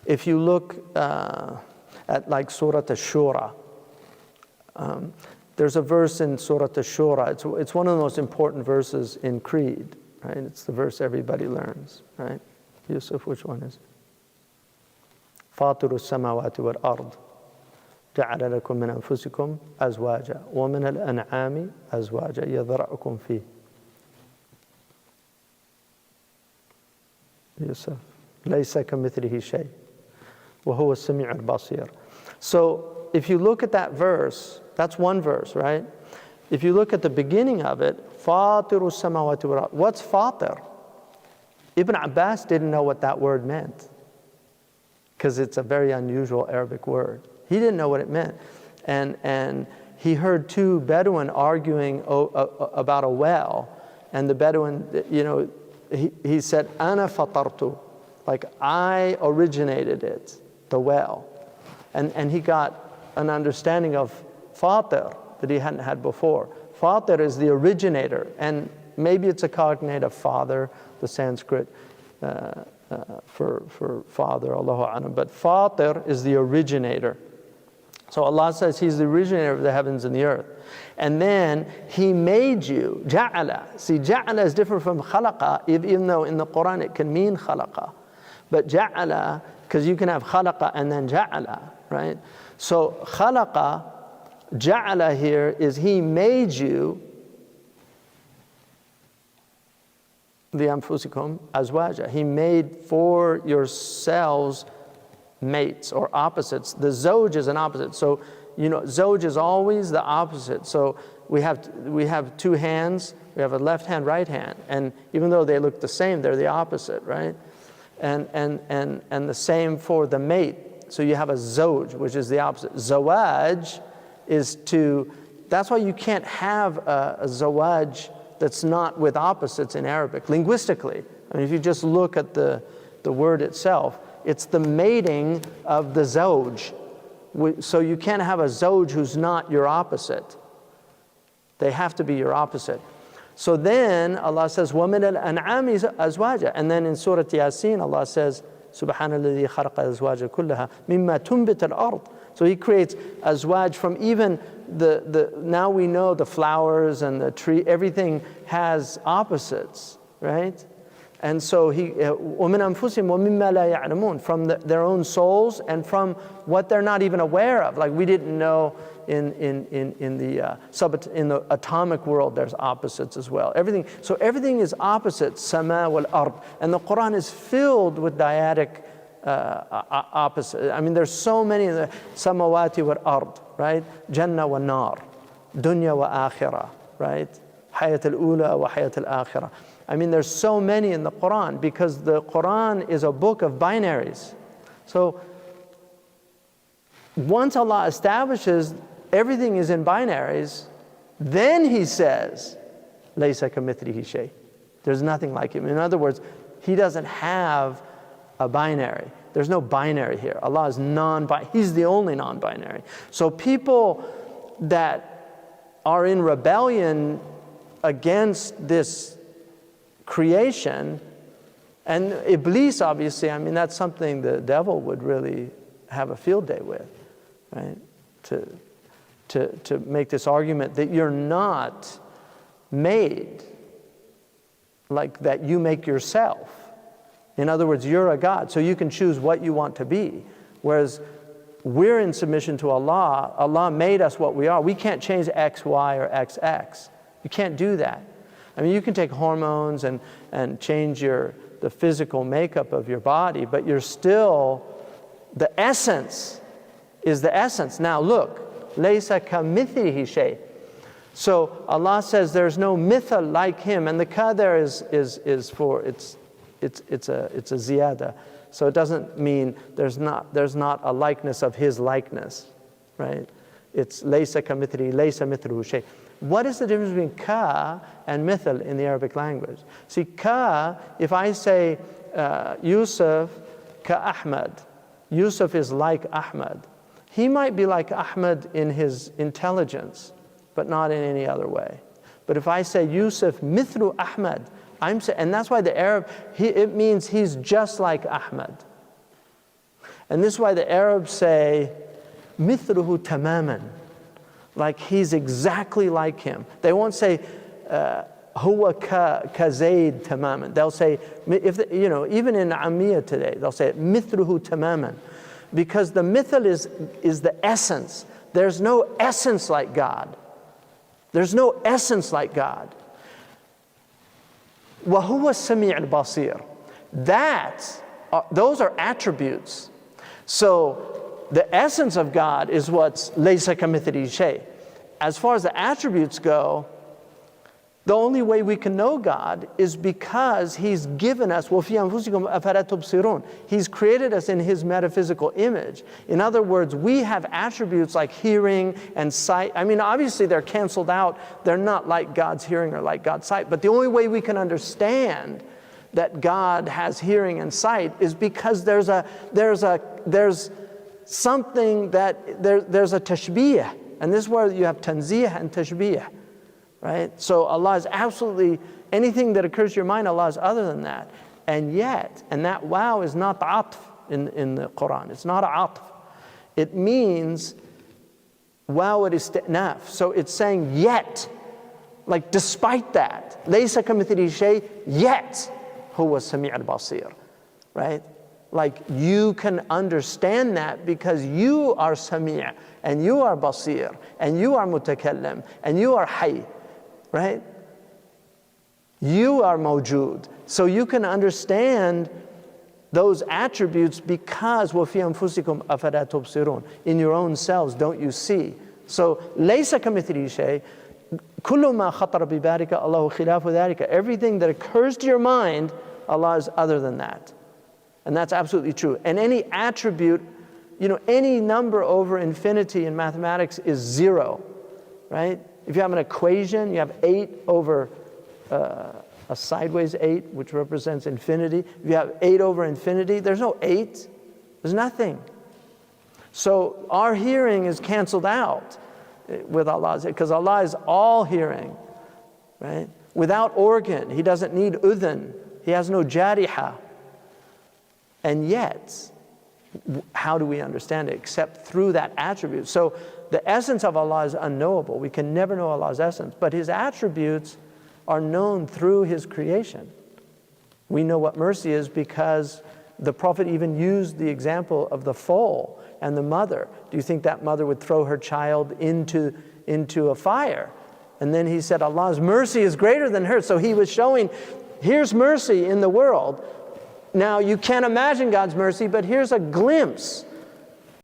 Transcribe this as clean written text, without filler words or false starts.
If you look at like Surah Ash-Shura, there's a verse in Surah Ash-Shura. It's one of the most important verses in Creed, right? It's the verse everybody learns, right? Yusuf, which one is it? فاطر السماوات والأرض جعل لكم من أنفسكم أزواجا ومن الأنعام أزواجا يذرأكم فيه. Yusuf. ليس كمثله شيء وهو السميع البصير. So if you look at that verse, that's one verse, right? If you look at the beginning of it, فاطر السماوات والأرض. What's فاطر? Ibn Abbas didn't know what that word meant, because it's a very unusual Arabic word. He didn't know what it meant. And he heard two Bedouin arguing about a well. And the Bedouin, he said, Ana fatartu, like I originated it, the well. And he got an understanding of fatir that he hadn't had before. Fatir is the originator. And maybe it's a cognate of father, the Sanskrit for father, Allahu A'lam. But Fatir is the originator. So Allah says He's the originator of the heavens and the earth. And then He made you, ja'ala. See, ja'ala is different from khalaqa, even though in the Quran it can mean khalaqa. But ja'ala, because you can have khalaqa and then ja'ala, right? So khalaqa, ja'ala here is He made you the anfusikum azwaja. He made for yourselves mates or opposites. The zawj is an opposite. So, zawj is always the opposite. So we have two hands. We have a left hand, right hand. And even though they look the same, they're the opposite, right? And the same for the mate. So you have a zawj, which is the opposite. Zawaj is that's why you can't have a zawaj that's not with opposites in Arabic, linguistically. I mean, if you just look at the word itself, it's the mating of the zawj. So you can't have a zawj who's not your opposite. They have to be your opposite. So then Allah says, وَمِنَ الْأَنْعَامِ أَزْوَاجًا. And then in Surah Yasin, Allah says, سُبْحَانَ الَّذِي خَلَقَ الْأَزْوَاجَ كُلَّهَا مِمَّا تُنْبِتَ الْأَرْضِ. So He creates azwaj from even now we know the flowers and the tree, everything has opposites, right? And so He, وَمِنْ أَنفُسِهِمْ وَمِمَّا لَا يَعْلَمُونَ, from their own souls and from what they're not even aware of. Like we didn't know in the atomic world there's opposites as well. Everything is opposites, sama wal ard. And the Quran is filled with dyadic opposite. I mean, there's so many in the samawati wal ard, right? Jannah wa nar, dunya wa akhirah, right? Hayat al-ula wa hayat al-akhirah. I mean, there's so many in the Quran because the Quran is a book of binaries. So once Allah establishes everything is in binaries, then He says, laysa kamithlihi shay. There's nothing like Him. In other words, He doesn't have a binary. There's no binary here. Allah is non-binary. He's the only non-binary. So people that are in rebellion against this creation, and Iblis, obviously, I mean, that's something the devil would really have a field day with, right? To make this argument that you're not made like that you make yourself. In other words, you're a God, so you can choose what you want to be. Whereas we're in submission to Allah. Allah made us what we are. We can't change X, Y, or XX. You can't do that. I mean, you can take hormones and change the physical makeup of your body, but you're still, the essence is the essence. Now look, laysa kamithlihi shay. So Allah says there's no mithal like Him, and the ka there is for it's a ziyada. So it doesn't mean there's not a likeness of His likeness, right? It's laysa kamithlihi, laysa mithluhu shay. What is the difference between ka and mithal in the Arabic language? See, ka, if I say Yusuf ka Ahmad, Yusuf is like Ahmad. He might be like Ahmad in his intelligence, but not in any other way. But if I say Yusuf mithlu Ahmad, and that's why the Arab, it means he's just like Ahmad. And this is why the Arabs say, mithluhu tamaman, like he's exactly like him. They won't say, huwa ka Zayd tamaman. They'll say, even in Ammiya today, they'll say, mithluhu tamaman. Because the mithal is the essence. There's no essence like God. There's no essence like God. وَهُوَ السَّمِيعُ الْبَصِيرُ. Those are attributes. So the essence of God is what's لَيْسَ كَمِثْلِهِ شَيْءٍ. As far as the attributes go, the only way we can know God is because He's given us, وَفِي أَنفُسِكُمْ أَفَلَا تُبْصِرُونَ. He's created us in His metaphysical image. In other words, we have attributes like hearing and sight. I mean, obviously they're canceled out. They're not like God's hearing or like God's sight. But the only way we can understand that God has hearing and sight is because there's something that there's a tashbih. And this is where you have tanzih and tashbih. Right? So Allah is absolutely, anything that occurs to your mind, Allah is other than that. And yet, and that wow is not atf in the Quran. It's not atf. It means wow al-isti'naf. So it's saying yet, like despite that, laysa kamithlihi shay, yet huwa as-sami' al-basir. Right? Like you can understand that because you are sami' and you are basir and you are mutakallim and you are hayy. Right? You are mawjood. So you can understand those attributes because وَفِي أَنفُسِكُمْ أَفَلَا تُبْصِرُونَ. In your own selves, don't you see? So لَيْسَ كَمِثْلِهِ شَيْءٍ كُلُّ مَا خَطَرَ بِبَالِكَ اللَّهُ خِلَافُ ذَلِكَ. Everything that occurs to your mind, Allah is other than that. And that's absolutely true. And any attribute, any number over infinity in mathematics is 0, right? If you have an equation, you have 8 over a sideways 8, which represents infinity. If you have 8 over infinity, there's no 8. There's nothing. So our hearing is canceled out with Allah, because Allah is all hearing, right? Without organ, He doesn't need udhun. He has no jariha. And yet, how do we understand it except through that attribute? So the essence of Allah is unknowable. We can never know Allah's essence. But His attributes are known through His creation. We know what mercy is because the Prophet even used the example of the foal and the mother. Do you think that mother would throw her child into a fire? And then he said Allah's mercy is greater than hers. So he was showing, here's mercy in the world. Now you can't imagine God's mercy, but here's a glimpse